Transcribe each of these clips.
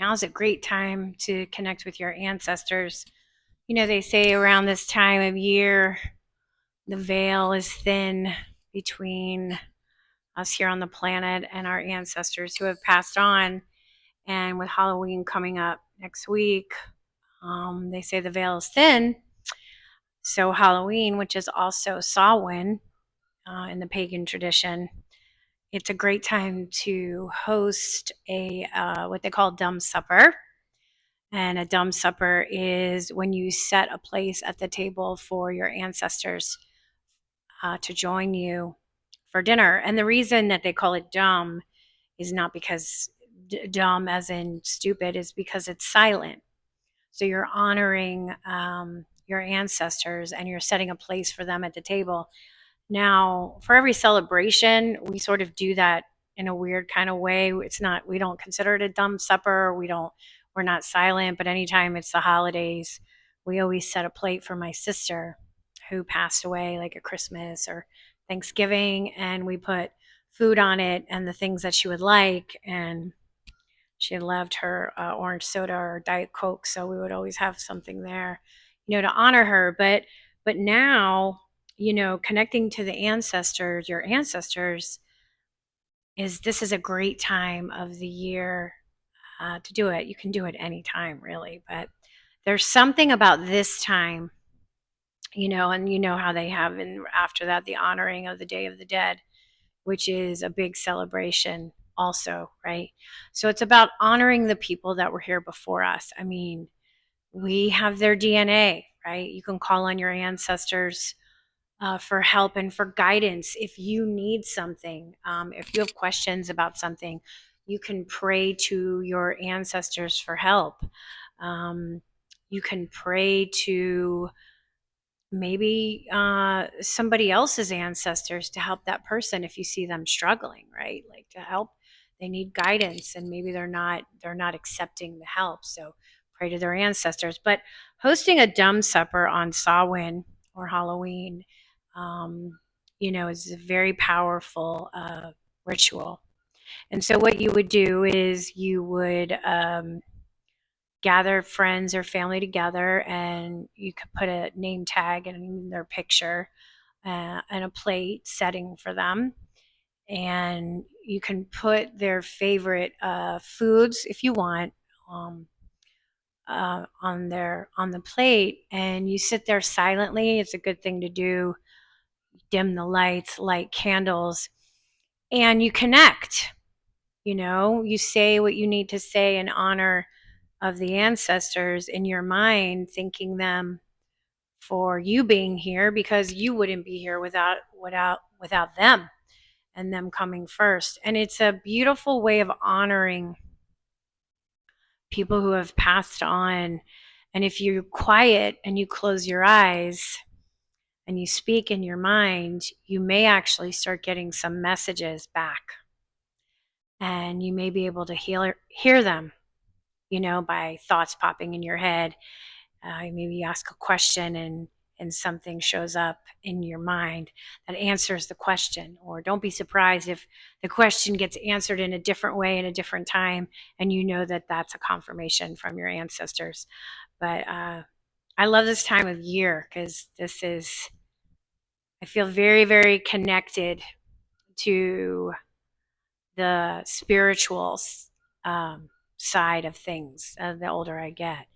now's a great time to connect with your ancestors. They say around this time of year, the veil is thin between us here on the planet and our ancestors who have passed on. And with Halloween coming up next week, they say the veil is thin. So Halloween, which is also Samhain in the pagan tradition, it's a great time to host a what they call dumb supper. And a dumb supper is when you set a place at the table for your ancestors to join you for dinner. And the reason that they call it dumb is not because dumb as in stupid, is because it's silent. So you're honoring your ancestors and you're setting a place for them at the table. Now, for every celebration, we sort of do that in a weird kind of way. We don't consider it a dumb supper. We're not silent, but anytime it's the holidays, we always set a plate for my sister who passed away, like at Christmas or Thanksgiving, and we put food on it and the things that she would like. And she loved her orange soda or Diet Coke, so we would always have something there, to honor her. But now, connecting to the ancestors, your ancestors, this is a great time of the year to do it. You can do it anytime, really, but there's something about this time, and how they have, and after that, the honoring of the Day of the Dead, which is a big celebration also, right? So it's about honoring the people that were here before us. I mean, we have their DNA, right? You can call on your ancestors for help and for guidance if you need something. If you have questions about something, you can pray to your ancestors for help. You can pray to maybe somebody else's ancestors to help that person if you see them struggling, right? Like, to help, they need guidance and maybe they're not accepting the help, so pray to their ancestors. But hosting a dumb supper on Samhain or Halloween, is a very powerful ritual. And so what you would do is you would gather friends or family together, and you could put a name tag in their picture and a plate setting for them. And you can put their favorite foods, if you want, um, on the plate, and you sit there silently. It's a good thing to do. Dim the lights, light candles, and you connect. You say what you need to say in honor of the ancestors in your mind, thanking them for you being here, because you wouldn't be here without them and them coming first. And it's a beautiful way of honoring people who have passed on. And if you're quiet and you close your eyes and you speak in your mind, you may actually start getting some messages back. And you may be able to hear them, by thoughts popping in your head. Maybe you ask a question and something shows up in your mind that answers the question. Or don't be surprised if the question gets answered in a different way in a different time, and that that's a confirmation from your ancestors. But I love this time of year because I feel very, very connected to the spiritual side of things the older I get.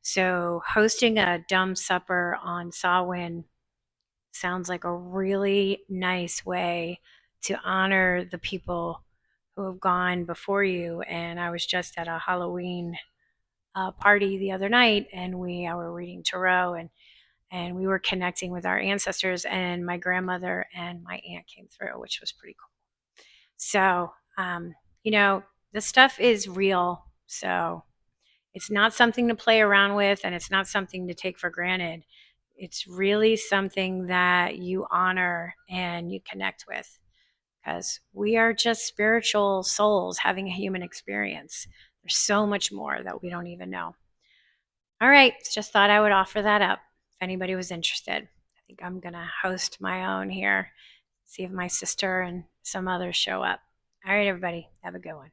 So hosting a dumb supper on Samhain sounds like a really nice way to honor the people who have gone before you. And I was just at a Halloween party the other night, and we were reading tarot, and we were connecting with our ancestors, and my grandmother and my aunt came through, which was pretty cool. So, this stuff is real. So it's not something to play around with, and it's not something to take for granted. It's really something that you honor and you connect with, because we are just spiritual souls having a human experience. There's so much more that we don't even know. All right, just thought I would offer that up if anybody was interested. I think I'm going to host my own here, see if my sister and some others show up. All right, everybody, have a good one.